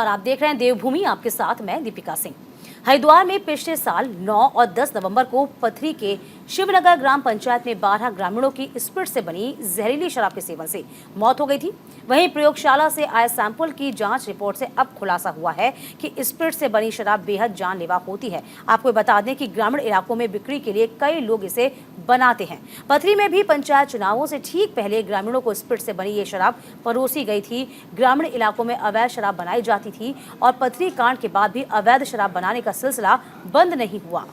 नमस्कार, आप देख रहे हैं देवभूमि, आपके साथ मैं दीपिका सिंह। हरिद्वार में पिछले साल 9 और 10 नवंबर को पथरी के शिवनगर ग्राम पंचायत में 12 ग्रामीणों की स्पिरिट से बनी जहरीली शराब के सेवन से मौत हो गई थी। वहीं प्रयोगशाला से आए सैंपल की जांच रिपोर्ट से अब खुलासा हुआ है कि स्पिरिट से बनी शराब बेहद जानलेवा होती है। आपको बता दें कि ग्रामीण इलाकों में बिक्री के लिए कई लोग इसे बनाते हैं। पथरी में भी पंचायत चुनावों से ठीक पहले ग्रामीणों को स्पिरिट से बनी ये शराब परोसी गई थी। ग्रामीण इलाकों में अवैध शराब बनाई जाती थी और पथरी कांड के बाद भी अवैध शराब बनाने का सिलसिला बंद नहीं हुआ।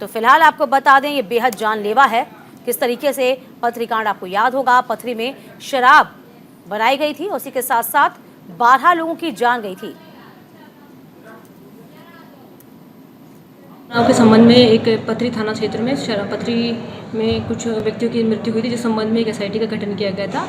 तो फिलहाल आपको बता दें, ये बेहद जानलेवा है। किस तरीके से पथरी कांड आपको याद होगा, पथरी में शराब बनाई गई थी, उसी के साथ साथ 12 लोगों की जान गई थी। के संबंध में एक पथरी थाना क्षेत्र में पथरी में कुछ व्यक्तियों की मृत्यु हुई थी, जिस संबंध में एक एसआईटी का गठन किया गया था।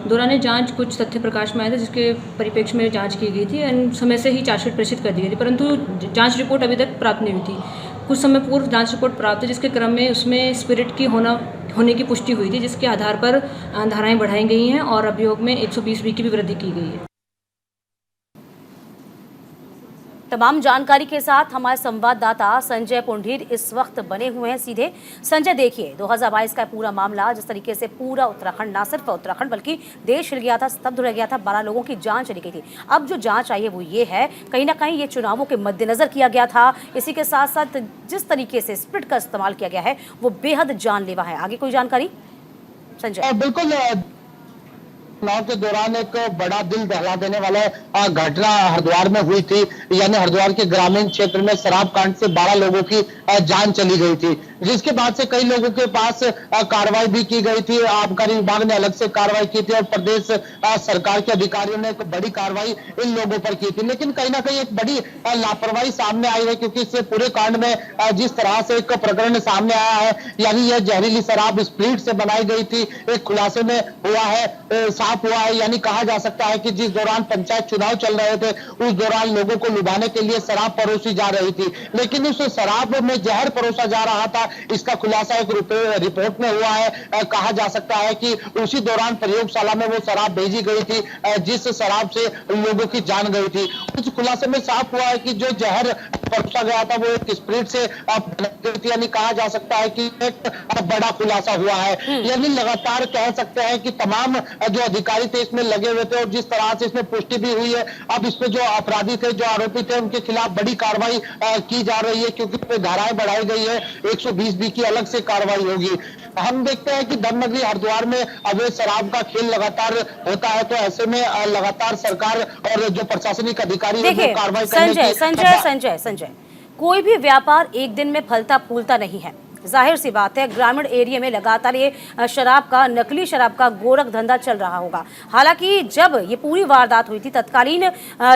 दौरान जांच कुछ तथ्य प्रकाश में आए थे, जिसके परिप्रेक्ष्य में जांच की गई थी और समय से ही चार्जशीट प्रेषित कर दी गई थी, परंतु जांच रिपोर्ट अभी तक प्राप्त नहीं हुई थी। कुछ समय पूर्व जांच रिपोर्ट प्राप्त हुई, जिसके क्रम में उसमें स्पिरिट की होने की पुष्टि हुई थी, जिसके आधार पर धाराएं बढ़ाई गई हैं और अभियोग में 120 की भी वृद्धि की गई है। तमाम जानकारी के साथ हमारे संवाददाता संजय पुंडीर इस वक्त बने हुए हैं सीधे। संजय, देखिए 2022 का पूरा मामला, जिस तरीके से पूरा उत्तराखंड, ना सिर्फ उत्तराखंड बल्कि देश हिल गया था, स्तब्ध रह गया था, 12 लोगों की जान चली गई थी। अब जो जांच आई है वो ये है, कहीं ना कहीं ये चुनावों के मद्देनजर किया गया था। इसी के साथ साथ जिस तरीके से स्पिरिट का इस्तेमाल किया गया है वो बेहद जानलेवा है। आगे कोई जानकारी संजय? बिल्कुल, चुनाव के दौरान एक बड़ा दिल दहला देने वाला घटना हरिद्वार में हुई थी। यानी हरिद्वार के ग्रामीण क्षेत्र में शराब कांड से 12 लोगों की जान चली गई थी, जिसके बाद से कई लोगों के पास कार्रवाई भी की गई थी। आबकारी विभाग ने अलग से कार्रवाई की थी और प्रदेश सरकार के अधिकारियों ने एक बड़ी कार्रवाई इन लोगों पर की थी। लेकिन कहीं ना कहीं एक बड़ी लापरवाही सामने आई है, क्योंकि इससे पूरे कांड में जिस तरह से एक प्रकरण सामने आया है, यानी यह जहरीली शराब स्पिरिट से बनाई गई थी, एक खुलासे में हुआ है, साफ हुआ है। यानी कहा जा सकता है कि जिस दौरान पंचायत चुनाव चल रहे थे, उस दौरान लोगों को लुभाने के लिए शराब परोसी जा रही थी, लेकिन उस शराब में जहर परोसा जा रहा था। इसका खुलासा एक रिपोर्ट में हुआ है। कहा जा सकता है कि उसी दौरान प्रयोगशाला में वो शराब भेजी गई थी, जिस शराब से लोगों की जान गई थी। उस खुलासे में साफ हुआ है कि जो जहर परोसा गया था वो एक स्पिरिट से यानी कहा जा सकता है कि एक बड़ा खुलासा हुआ है। यानी लगातार कह सकते हैं कि तमाम जो अधिकारी थे इसमें लगे हुए थे और जिस तरह से इसमें पुष्टि भी हुई है, अब इसमें जो अपराधी थे, जो आरोपी थे, उनके खिलाफ बड़ी कार्रवाई की जा रही है, क्योंकि धाराएं बढ़ाई गई है। 120 की अलग से कार्रवाई होगी। हम देखते हैं कि धर्मनगरी हरिद्वार में अवैध शराब का खेल लगातार होता है, तो ऐसे में लगातार सरकार और जो प्रशासनिक अधिकारी कार्रवाई संजय, कोई भी व्यापार एक दिन में फलता फूलता नहीं है। जाहिर सी बात है, ग्रामीण एरिया में लगातार ये शराब का, नकली शराब का गोरख धंधा चल रहा होगा। हालांकि जब ये पूरी वारदात हुई थी, तत्कालीन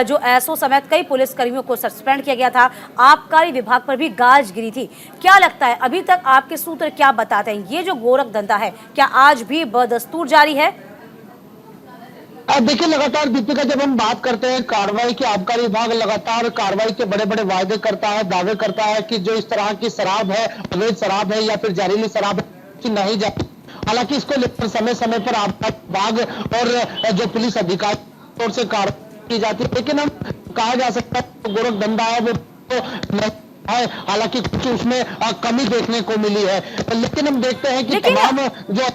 जो एसओ समेत कई पुलिस कर्मियों को सस्पेंड किया गया था, आबकारी विभाग पर भी गाज गिरी थी। क्या लगता है, अभी तक आपके सूत्र क्या बताते हैं, ये जो गोरख धंधा है क्या आज भी बदस्तूर जारी है? देखिए, लगातार दीपिका, जब हम बात करते हैं कार्रवाई की, आबकारी विभाग लगातार कार्रवाई के बड़े बड़े वायदे करता है, दावे करता है कि जो इस तरह की शराब है, अवैध शराब है या फिर जहरीली शराब है, नहीं जाती। हालांकि इसको लेकर समय समय पर आबकारी विभाग और जो पुलिस अधिकारी ओर से कार्रवाई की जाती है, लेकिन हम कहा जा सकता है गोरख धंधा है वो है। हालांकि कुछ उसमें कमी देखने को मिली है, लेकिन हम देखते हैं कि तमाम जो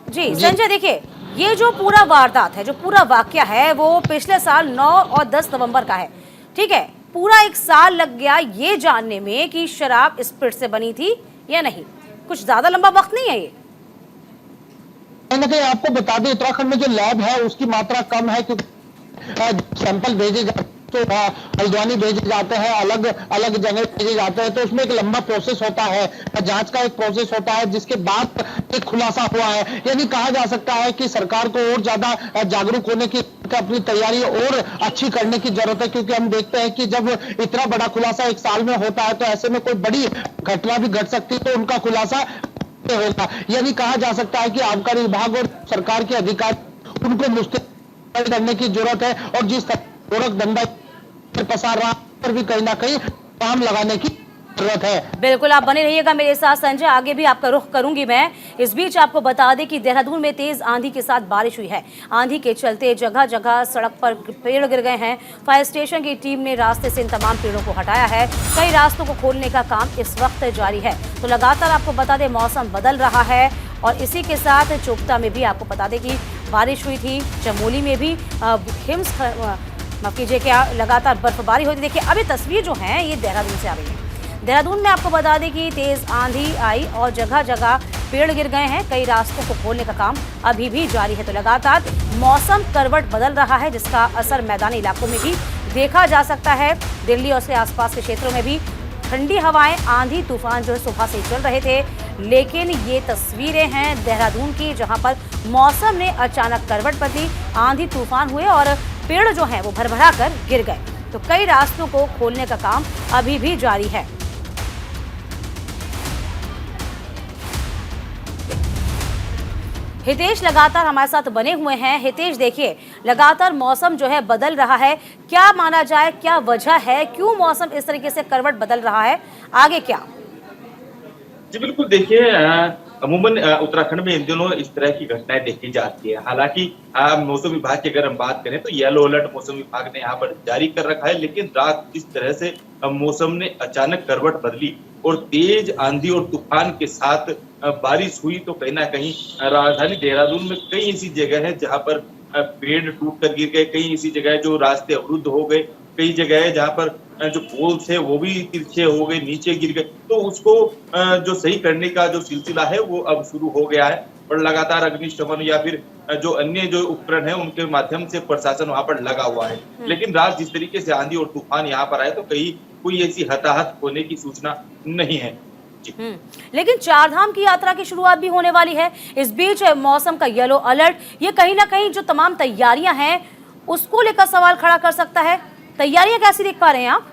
जी संजय, देखिए ये जो पूरा वारदात है, जो पूरा वाकया है, वो पिछले साल 9 और 10 नवंबर का है। ठीक है, पूरा एक साल लग गया ये जानने में कि शराब स्पिरिट से बनी थी या नहीं। कुछ ज्यादा लंबा वक्त नहीं है ये। आपको बता दें, उत्तराखंड में जो लैब है उसकी मात्रा कम है, क्योंकि सैंपल भेजे जाते तो हल्द्वानी भेजे जाते हैं, अलग अलग जगह भेजे जाते हैं, तो उसमें एक लंबा प्रोसेस होता है, जांच का एक प्रोसेस होता है, जिसके बाद एक खुलासा हुआ है। यानी कहा जा सकता है कि सरकार को और ज्यादा जागरूक होने की, अपनी तैयारी और अच्छी करने की जरूरत है, क्योंकि हम देखते हैं कि जब इतना बड़ा खुलासा एक साल में होता है, तो ऐसे में कोई बड़ी घटना भी घट सकती है, तो उनका खुलासा होगा। यानी कहा जा सकता है कि आबकारी विभाग और सरकार के अधिकारी, उनको मुस्तैद करने की जरूरत है और जिस गोरख धंधा पसार रहा पर भी कहीं ना कहीं काम लगाने की जरूरत है। बिल्कुल, आप बने रहिएगा मेरे साथ संजय, आगे भी आपका रुख करूंगी मैं। इस बीच आपको बता दें कि देहरादून में तेज आंधी के साथ बारिश हुई है। आंधी के चलते जगह जगह सड़क पर पेड़ गिर गए हैं। फायर स्टेशन की टीम ने रास्ते से इन तमाम पेड़ों को हटाया है। कई रास्तों को खोलने का काम इस वक्त जारी है। तो लगातार आपको बता दें मौसम बदल रहा है और इसी के साथ चोपता में भी आपको बता दें कि बारिश हुई थी। चमोली में भी माफ कीजिए क्या लगातार बर्फबारी हुई थी। देखिए अभी तस्वीर जो है ये देहरादून से आ रही है। देहरादून में आपको बता दें कि तेज आंधी आई और जगह जगह पेड़ गिर गए हैं। कई रास्तों को खोलने का काम अभी भी जारी है। तो लगातार मौसम करवट बदल रहा है जिसका असर मैदानी इलाकों में भी देखा जा सकता है। दिल्ली और उसके आसपास के क्षेत्रों में भी ठंडी हवाएं, आंधी तूफान जो है सुबह से चल रहे थे। लेकिन ये तस्वीरें हैं देहरादून की जहां पर मौसम ने अचानक करवट बदली, आंधी तूफान हुए और पेड़ जो हैं वो भरभरा कर गिर गए। तो कई रास्तों को खोलने का काम अभी भी जारी है। हितेश लगातार हमारे साथ बने हुए हैं। हितेश देखिए लगातार मौसम जो है बदल रहा है, क्या माना जाए, क्या वजह है, क्यों मौसम इस तरीके से करवट बदल रहा है, आगे क्या? जी बिल्कुल, देखिए अमूमन उत्तराखंड में इन दिनों इस तरह की घटनाएं देखी जाती है। हालांकि मौसम विभाग की अगर हम बात करें तो येलो अलर्ट मौसम विभाग ने यहाँ पर जारी कर रखा है। लेकिन रात जिस तरह से मौसम ने अचानक करवट बदली और तेज आंधी और तूफान के साथ बारिश हुई तो कहीं ना कहीं राजधानी देहरादून में कई ऐसी जगह है जहाँ पर पेड़ टूट कर गिर गए, कई ऐसी जगह है जो रास्ते अवरुद्ध हो गए, कई जगह है जहाँ पर जो पोल्स है वो भी तिरछे हो गए, नीचे गिर गए। तो उसको जो सही करने का जो सिलसिला है वो अब शुरू हो गया है और लगातार अग्निशमन या फिर जो अन्य जो उपकरण है उनके माध्यम से प्रशासन वहां पर लगा हुआ है। लेकिन रात जिस तरीके से आंधी और तूफान यहाँ पर आए तो कहीं कोई ऐसी हताहत होने की सूचना नहीं है। लेकिन चारधाम की यात्रा की शुरुआत भी होने वाली है। इस बीच मौसम का येलो अलर्ट ये कहीं ना कहीं जो तमाम तैयारियां हैं उसको लेकर सवाल खड़ा कर सकता है। तैयारियां कैसी देख पा रहे हैं आप?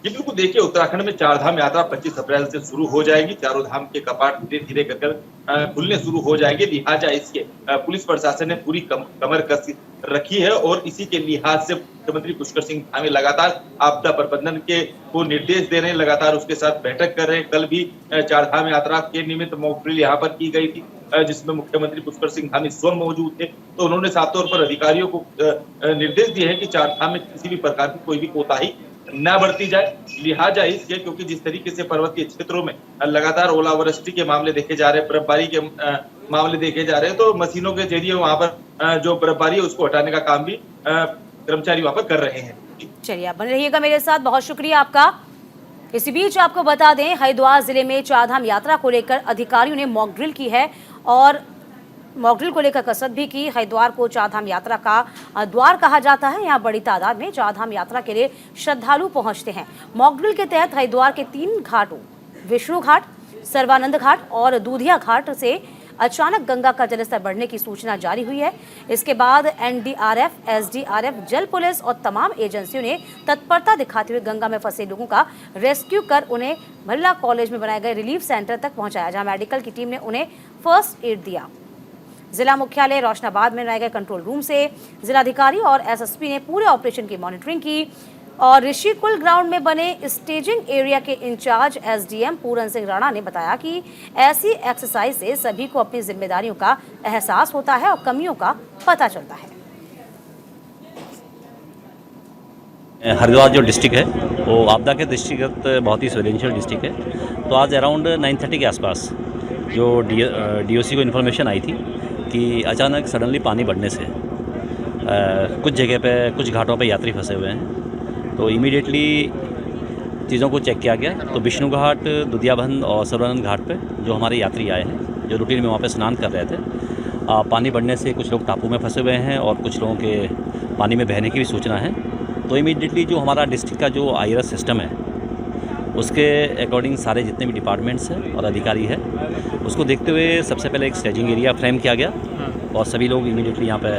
जी बिल्कुल, देखिए उत्तराखंड में चारधाम यात्रा 25 अप्रैल से शुरू हो जाएगी। चारों धाम के कपाट धीरे धीरे कर खुलने शुरू हो जाएंगे। लिहाजा इसके पुलिस प्रशासन ने पूरी कमर कस रखी है और इसी के लिहाज से मुख्यमंत्री पुष्कर सिंह धामी लगातार आपदा प्रबंधन के को निर्देश दे रहे हैं, लगातार उसके साथ बैठक कर रहे हैं। कल भी चारधाम यात्रा के निमित्त मॉक ड्रिल यहाँ पर की गई थी जिसमें मुख्यमंत्री पुष्कर सिंह धामी स्वयं मौजूद थे। तो उन्होंने साफ तौर पर अधिकारियों को निर्देश दिए हैं कि चारधाम में किसी भी प्रकार की कोई भी कोताही न बरती जाए। लिहाजा इसलिए क्योंकि जिस तरीके से पर्वतीय क्षेत्रों में लगातार ओलावृष्टि के मामले देखे जा रहे हैं, बर्फबारी के मामले देखे जा रहे हैं, तो मशीनों के जरिए वहां पर जो बर्फबारी है उसको हटाने का काम भी कर्मचारी वहां पर कर रहे हैं। चलिए आप बने रहिएगा मेरे साथ, बहुत शुक्रिया आपका। इसी बीच आपको बता दें हरिद्वार जिले में चारधाम यात्रा को लेकर अधिकारियों ने मॉक ड्रिल की है और मॉक ड्रिल को लेकर कसरत भी की। हरिद्वार को चारधाम यात्रा का द्वार कहा जाता है। यहाँ बड़ी तादाद में चारधाम यात्रा के लिए श्रद्धालु पहुंचते हैं। मॉक ड्रिल के तहत हरिद्वार के 3 घाटों विष्णु घाट, सर्वानंद घाट और दूधिया घाट से अचानक गंगा का जलस्तर बढ़ने की सूचना जारी हुई है। इसके बाद एनडीआरएफ, एसडीआरएफ, जल पुलिस और तमाम एजेंसियों ने तत्परता दिखाते हुए गंगा में फंसे लोगों का रेस्क्यू कर उन्हें भल्ला कॉलेज में बनाए गए रिलीफ सेंटर तक पहुंचाया, जहां मेडिकल की टीम ने उन्हें फर्स्ट एड दिया। जिला मुख्यालय रोशनाबाद में बनाए गए कंट्रोल रूम से जिलाधिकारी और एसएसपी ने पूरे ऑपरेशन की मॉनिटरिंग की और ऋषिकुल ग्राउंड में बने स्टेजिंग एरिया के इंचार्ज एसडीएम पूरन सिंह राणा ने बताया कि ऐसी एक्सरसाइज से सभी को अपनी जिम्मेदारियों का एहसास होता है और कमियों का पता चलता है। हरिद्वार जो डिस्ट्रिक्ट है वो आपदा के दृष्टिगत बहुत ही सवेंशियल डिस्ट्रिक्ट है। तो आज अराउंड 9:30 के आसपास जो डीओसी को इन्फॉर्मेशन आई थी कि अचानक सडनली पानी बढ़ने से कुछ जगह पे, कुछ घाटों पे यात्री फंसे हुए हैं। तो इमीडिएटली चीज़ों को चेक किया गया। तो विष्णु घाट, दुधियाबंद और सर्वानंद घाट पे जो हमारे यात्री आए हैं जो रूटीन में वहाँ पे स्नान कर रहे थे, पानी बढ़ने से कुछ लोग टापू में फंसे हुए हैं और कुछ लोगों के पानी में बहने की भी सूचना है। तो इमीडिएटली जो हमारा डिस्ट्रिक्ट का जो आईआरएस सिस्टम है उसके अकॉर्डिंग सारे जितने भी डिपार्टमेंट्स हैं और अधिकारी है उसको देखते हुए सबसे पहले एक स्टेजिंग एरिया फ्रेम किया गया और सभी लोग इमीडिएटली यहाँ पे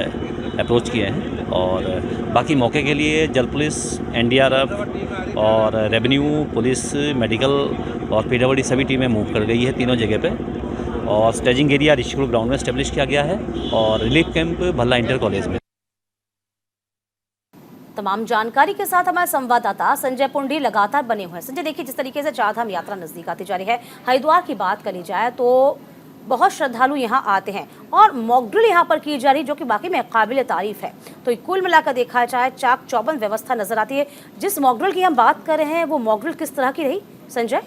अप्रोच किए हैं। और बाकी मौके के लिए जल पुलिस, एनडीआरएफ और रेवेन्यू पुलिस, मेडिकल और पीडब्ल्यूडी सभी टीमें मूव कर गई है तीनों जगह पे। और स्टेजिंग एरिया ऋषिकुल ग्राउंड में एस्टेब्लिश किया गया है और relief camp Bhalla inter college में। तमाम जानकारी के साथ हमारे संवाददाता संजय पुंडी लगातार बने हुए हैं। संजय, देखिए जिस तरीके से चारधाम यात्रा नजदीक आती जा रही है, हरिद्वार की बात करी जाए तो बहुत श्रद्धालु यहाँ आते हैं और मॉकड्रिल यहाँ पर की जा रही है, जो कि वाकई में काबिल तारीफ है। तो कुल मिलाकर देखा जाए चाक चौबंद व्यवस्था नजर आती है। जिस मॉकड्रिल की हम बात कर रहे हैं वो मॉकड्रिल किस तरह की रही संजय?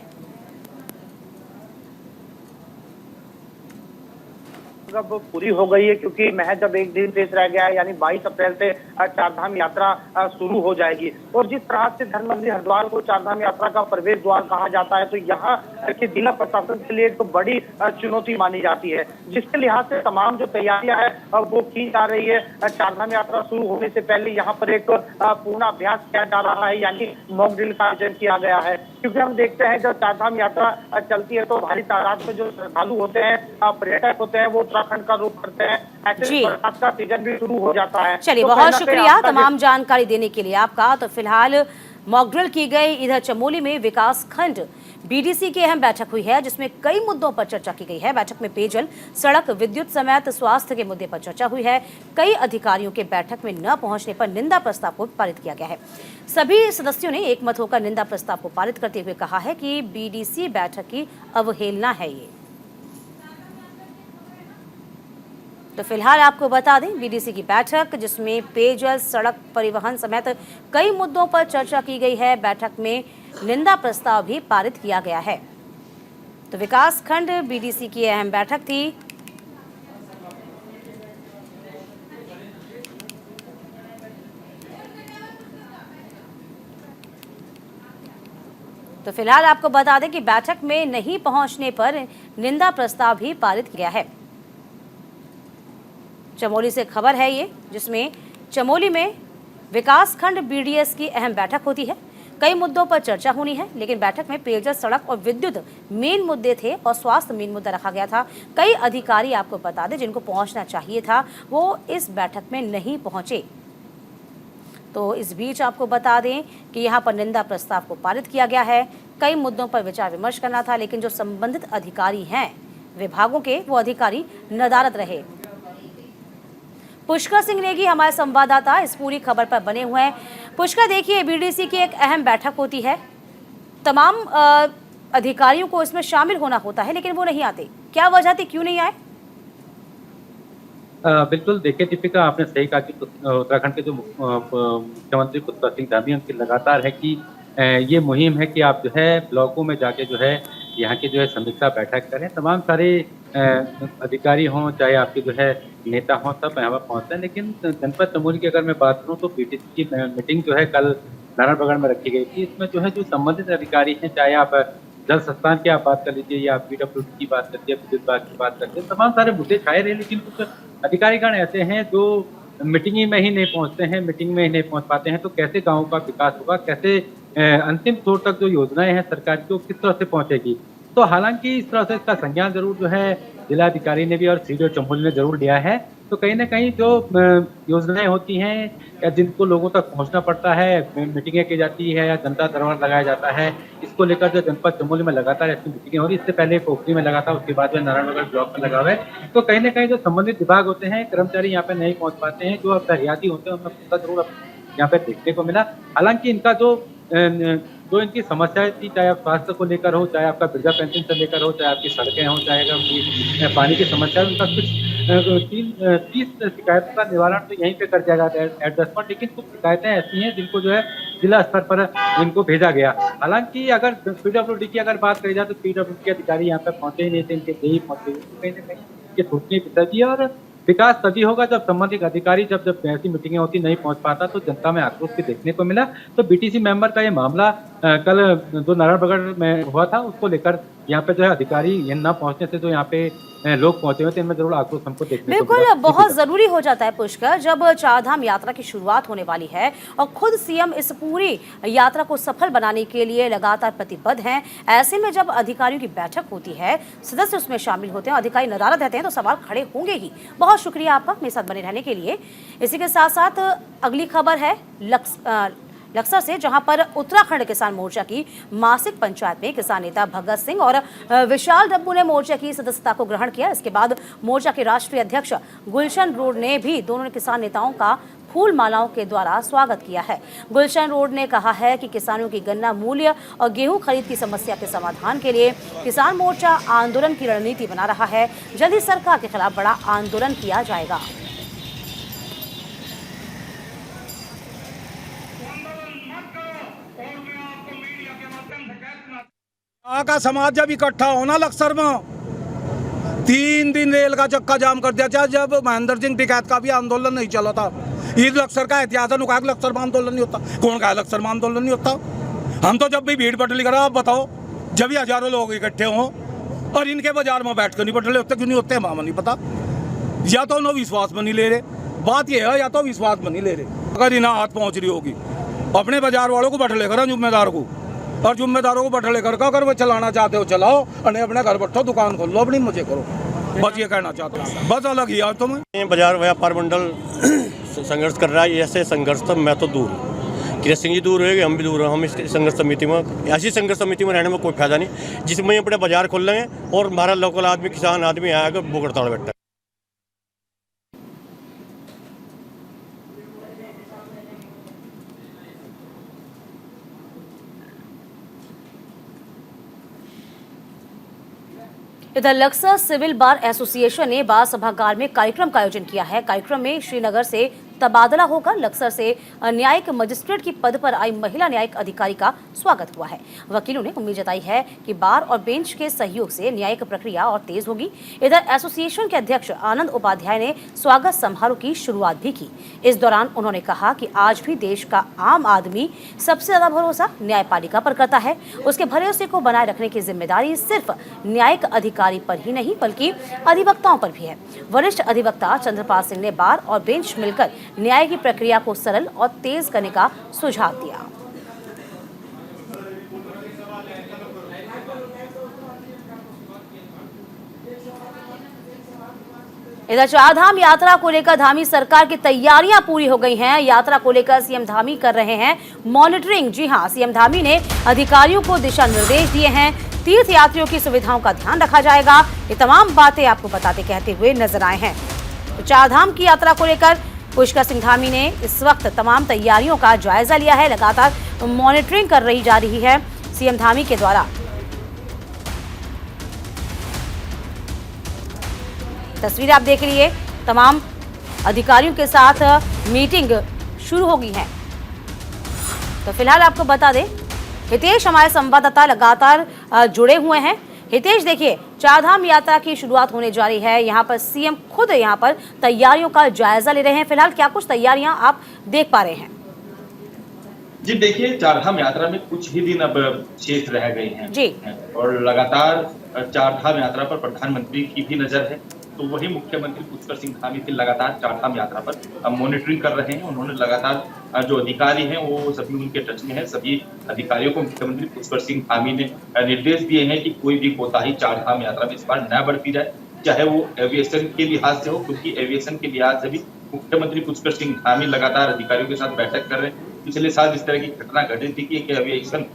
अब पूरी हो गई है, क्योंकि महज अब एक दिन शेष रह गया है, यानी 22 अप्रैल से चारधाम यात्रा शुरू हो जाएगी। और जिस तरह से धर्म मंदिर हरिद्वार को चारधाम यात्रा का प्रवेश द्वार कहा जाता है, तो यहाँ की जिला प्रशासन के लिए एक तो बड़ी चुनौती मानी जाती है, जिसके लिहाज से तमाम जो तैयारियां हैं वो की जा रही है। चारधाम यात्रा शुरू होने से पहले यहाँ पर एक पूर्णाभ्यास किया जा रहा है, यानी मॉक ड्रिल का आयोजन किया गया है। क्योंकि हम देखते हैं जब चारधाम यात्रा चलती है तो भारी तादाद में जो श्रद्धालु होते हैं, पर्यटक होते हैं, वो उत्तराखंड का रुख करते हैं। ऐसे में बरसात का सीजन भी शुरू हो जाता है। चलिए, बहुत शुक्रिया तमाम जानकारी देने के लिए आपका। तो फिलहाल मॉकड्रिल की गई। इधर चमोली में विकास खंड बीडीसी की अहम बैठक हुई है, जिसमें कई मुद्दों पर चर्चा की गई है। बैठक में पेयजल, सड़क, विद्युत समेत स्वास्थ्य के मुद्दे पर चर्चा हुई है। कई अधिकारियों के बैठक में न पहुंचने पर निंदा प्रस्ताव को पारित किया गया है। सभी सदस्यों ने एक मत होकर निंदा प्रस्ताव को पारित करते हुए कहा है कि बीडीसी बैठक की अवहेलना है ये। तो फिलहाल आपको बता दें, बीडीसी की बैठक जिसमें पेयजल, सड़क, परिवहन समेत कई मुद्दों पर चर्चा की गई है। बैठक में निंदा प्रस्ताव भी पारित किया गया है। तो विकास खंड बीडीसी की अहम बैठक थी। तो फिलहाल आपको बता दें कि बैठक में नहीं पहुंचने पर निंदा प्रस्ताव भी पारित किया है। चमोली से खबर है ये, जिसमें चमोली में विकास खंड बीडीएस की अहम बैठक होती है। कई मुद्दों पर चर्चा होनी है, लेकिन बैठक में पेयजल, सड़क और विद्युत मेन मुद्दे थे और स्वास्थ्य मेन मुद्दा रखा गया था। कई अधिकारी आपको बता दें जिनको पहुंचना चाहिए था, वो इस बैठक में नहीं पहुंचे। तो इस बीच आपको बता दें कि यहाँ पर निंदा प्रस्ताव को पारित किया गया है। कई मुद्दों पर विचार विमर्श करना था, लेकिन जो संबंधित अधिकारी हैं विभागों के, वो अधिकारी नदारद रहे। पुष्कर सिंह नेगी हमारे संवाददाता इस पूरी खबर पर बने हुए हैं। पुष्कर, देखिए बीडीसी की एक अहम बैठक होती है, तमाम अधिकारियों को इसमें शामिल होना होता है, लेकिन वो नहीं आते। क्या वजह थी, क्यों नहीं आए? बिल्कुल, देखिए दीपिका, आपने सही कहा कि उत्तराखंड के जो मुख्यमंत्री पुष्कर सिंह धामी, उनकी लगातार है कि ये मुहिम है कि आप जो है ब्लॉकों में जाके जो है यहाँ की जो है समीक्षा बैठक करें। तमाम सारे अधिकारी हों, चाहे आपके जो है नेता हों, सब यहाँ पर पहुँचते हैं। लेकिन जनपद चमोली की अगर मैं बात करूँ तो बीडीसी की मीटिंग जो है कल नारायणगढ़ में रखी गई थी। इसमें जो है जो संबंधित अधिकारी हैं, चाहे आप जल संस्थान की आप बात कर लीजिए या PWD की बात कर लीजिए, विद्युत विभाग की बात करते हैं, तमाम सारे मुद्दे छाए रहे। लेकिन कुछ अधिकारीगण ऐसे हैं जो मीटिंग में ही नहीं पहुंचते हैं, मीटिंग में ही नहीं पहुंच पाते हैं। तो कैसे गाँव का विकास होगा, कैसे अंतिम छोर तक जो योजनाएं हैं सरकार की, वो किस तरह से पहुंचेगी। तो हालांकि इस तरह से इसका संज्ञान जरूर जो है जिलाधिकारी ने भी और सीडीओ चमोली ने जरूर लिया है। तो कहीं ना कहीं जो योजनाएं होती हैं या जिनको लोगों तक पहुंचना पड़ता है, मीटिंगें की जाती है या जनता दरबार लगाया जाता है, इसको लेकर जो जनपद चमोली में लगातार ऐसी मीटिंगें हो रही। इससे पहले पोखरी में लगा था, उसके बाद में नारायणगढ़ ब्लॉक में लगा हुआ है। तो कहीं ना कहीं जो संबंधित विभाग होते हैं, कर्मचारी यहाँ पे नहीं पहुंच पाते हैं, जो फरियादी होते हैं उनका जरूर यहाँ पे देखने को मिला। हालांकि इनका जो इनकी समस्याएं थी, चाहे आप स्वास्थ्य को लेकर हो, चाहे आपका वृद्धा पेंशन से लेकर हो, चाहे आपकी सड़कें हो, चाहे आपकी पानी की समस्या, उनका कुछ 30 शिकायतों का निवारण तो यहीं पे कर दिया गया था एडजस्टमेंट। लेकिन कुछ शिकायतें ऐसी हैं जिनको जो है जिला स्तर पर इनको भेजा गया। हालांकि अगर PWD की अगर बात करी जाए तो PWD के अधिकारी यहाँ पे पहुंचे ही नहीं थे, इनके देही पहुंचे हुए, तो कहीं ना कहीं ये सोचने की विषय थी। और विकास तभी होगा जब संबंधित अधिकारी जब ऐसी मीटिंगें होती नहीं पहुंच पाता, तो जनता में आक्रोश भी देखने को मिला। तो बीटीसी मेंबर का ये मामला कल जो नारायणगढ़ में हुआ था, उसको लेकर यहाँ पे जो है अधिकारी न पहुंचने से जो यहाँ पे लोग पहुंचे हुए थे, इनमें जरूर आक्रोश हमको देखने को मिला। बिल्कुल, बहुत जरूरी हो जाता है पुष्कर, जब चारधाम यात्रा की शुरुआत होने वाली है और खुद सीएम इस पूरी यात्रा को सफल बनाने के लिए लगातार प्रतिबद्ध हैं। ऐसे में जब अधिकारियों की बैठक होती है, सदस्य उसमें शामिल होते हैं, अधिकारी नदारद रहते हैं, तो सवाल खड़े होंगे ही। बहुत शुक्रिया आपका मेरे साथ बने रहने के लिए। इसी के साथ साथ अगली खबर है लक्सर से, जहां पर उत्तराखंड किसान मोर्चा की मासिक पंचायत में किसान नेता भगत सिंह और विशाल डब्बू ने मोर्चा की सदस्यता को ग्रहण किया। इसके बाद मोर्चा के राष्ट्रीय अध्यक्ष गुलशन रोड ने भी दोनों किसान नेताओं का फूल मालाओं के द्वारा स्वागत किया है। गुलशन रोड ने कहा है कि किसानों की गन्ना मूल्य और गेहूं खरीद की समस्या के समाधान के लिए किसान मोर्चा आंदोलन की रणनीति बना रहा है। जल्द ही सरकार के खिलाफ बड़ा आंदोलन किया जाएगा। का समाज जब इकट्ठा होना लक्सर में 3 दिन रेल का चक्का जाम कर दिया था। जब महेंद्र सिंह टिकैत का भी आंदोलन नहीं चला था। ईद लक्सर का इतिहास है, लक्सर में आंदोलन नहीं होता। कौन कहा लक्सर में आंदोलन नहीं होता? हम तो जब भी भीड़ पटली करा, आप बताओ, जब भी हजारों लोग इकट्ठे हों और इनके बाजार में बैठ कर नहीं पटले होते, क्यों नहीं होते हमें नहीं पता। या तो उन्होंने विश्वास में नहीं ले रहे, बात यह है, या तो विश्वास में नहीं ले रहे। अगर इन्हें हाथ पहुँच रही होगी अपने बाजार वालों को बैठ लेकर, जिम्मेदार को और जिम्मेदारों को बैठ लेकर का, अगर वो चलाना चाहते हो चलाओ, और अपने घर बैठो, दुकान खोल लो अपनी, मजे करो। बस ये कहना चाहता हूँ, बस अलग ही आज तो मैं बाजार व्यापार मंडल संघर्ष कर रहा है। ऐसे संघर्ष तो मैं तो दूर हूँ, कृष्ण सिंह जी दूर रहेंगे, हम भी दूर हैं। हम इस संघर्ष समिति में, ऐसी संघर्ष समिति में रहने में कोई फायदा नहीं, जिसमें अपने बाजार खोल लेंगे और हमारा लोकल आदमी, किसान आदमी आएगा भूख हड़ताल बैठा है। इधर लक्सर सिविल बार एसोसिएशन ने बार सभागार में कार्यक्रम का आयोजन किया है। कार्यक्रम में श्रीनगर से तबादला होगा। लक्सर से न्यायिक मजिस्ट्रेट की पद पर आई महिला न्यायिक अधिकारी का स्वागत हुआ है। वकीलों ने उम्मीद जताई है कि बार और बेंच के सहयोग से न्यायिक प्रक्रिया और तेज होगी। इधर एसोसिएशन के अध्यक्ष आनंद उपाध्याय ने स्वागत समारोह की शुरुआत भी की। इस दौरान उन्होंने कहा कि आज भी देश का आम आदमी सबसे ज्यादा भरोसा न्यायपालिका पर करता है। उसके भरोसे को बनाए रखने की जिम्मेदारी सिर्फ न्यायिक अधिकारी पर ही नहीं बल्कि अधिवक्ताओं पर भी है। वरिष्ठ अधिवक्ता चंद्रपाल सिंह ने बार और बेंच मिलकर न्याय की प्रक्रिया को सरल और तेज करने का सुझाव दिया। इधर चारधाम यात्रा को लेकर धामी सरकार की तैयारियां पूरी हो गई हैं। यात्रा को लेकर सीएम धामी कर रहे हैं मॉनिटरिंग। जी हां, सीएम धामी ने अधिकारियों को दिशा निर्देश दिए हैं। तीर्थ यात्रियों की सुविधाओं का ध्यान रखा जाएगा। ये तमाम बातें आपको बताते कहते हुए नजर आए हैं। तो चारधाम की यात्रा को लेकर पुष्कर सिंह धामी ने इस वक्त तमाम तैयारियों का जायजा लिया है। लगातार मॉनिटरिंग कर रही जा रही है सीएम धामी के द्वारा। तस्वीर आप देख रही है, तमाम अधिकारियों के साथ मीटिंग शुरू हो गई है। तो फिलहाल आपको बता दें, हितेश हमारे संवाददाता लगातार जुड़े हुए हैं। हितेश, देखिए, चारधाम यात्रा की शुरुआत होने जा रही है। यहाँ पर सीएम खुद यहाँ पर तैयारियों का जायजा ले रहे हैं। फिलहाल क्या कुछ तैयारियां आप देख पा रहे हैं? जी देखिए, चारधाम यात्रा में कुछ ही दिन अब शेष रह गए हैं जी, और लगातार चारधाम यात्रा पर प्रधानमंत्री की भी नजर है। तो वही मुख्यमंत्री पुष्कर सिंह धामी फिर लगातार चारधाम यात्रा पर मॉनिटरिंग कर रहे हैं। उन्होंने लगातार जो अधिकारी हैं वो सभी उनके टच में है। सभी अधिकारियों को मुख्यमंत्री पुष्कर सिंह धामी ने निर्देश दिए हैं कि कोई भी कोताही चारधाम यात्रा में इस बार न बरती जाए, चाहे वो एविएशन के लिहाज से हो, क्योंकि एविएशन के लिहाज से भी मुख्यमंत्री पुष्कर सिंह धामी लगातार अधिकारियों के साथ बैठक कर रहे हैं। पिछले साल इस तरह की घटना घटी थी कि एविएशन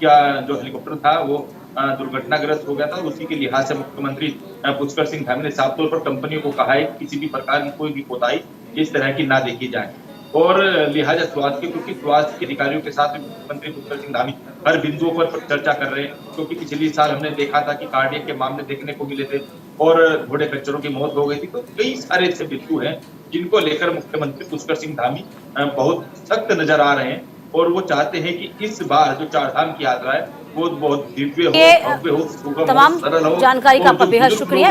का जो हेलीकॉप्टर था वो दुर्घटनाग्रस्त हो गया था। उसी के लिहाज से मुख्यमंत्री पुष्कर सिंह धामी ने साफ तौर पर कंपनियों को कहा है कि किसी भी प्रकार की कोई भी कोताही इस तरह की ना देखी जाए। और लिहाजा स्वास्थ्य क्योंकि स्वास्थ्य के अधिकारियों के साथ मुख्यमंत्री पुष्कर सिंह धामी हर बिंदुओं पर चर्चा कर रहे हैं। क्योंकि पिछले साल हमने देखा था कि कार्डियक के मामले देखने को मिले थे और घोड़े खच्चरों की मौत हो गई थी। तो कई सारे ऐसे बिंदु हैं जिनको लेकर मुख्यमंत्री पुष्कर सिंह धामी बहुत सख्त नजर आ रहे हैं और वो चाहते हैं कि इस बार जो चारधाम की यात्रा है वो बहुत दिव्य हो, भव्य हो, सुगम हो, सरल हो। तमाम जानकारी का आपका बेहद शुक्रिया।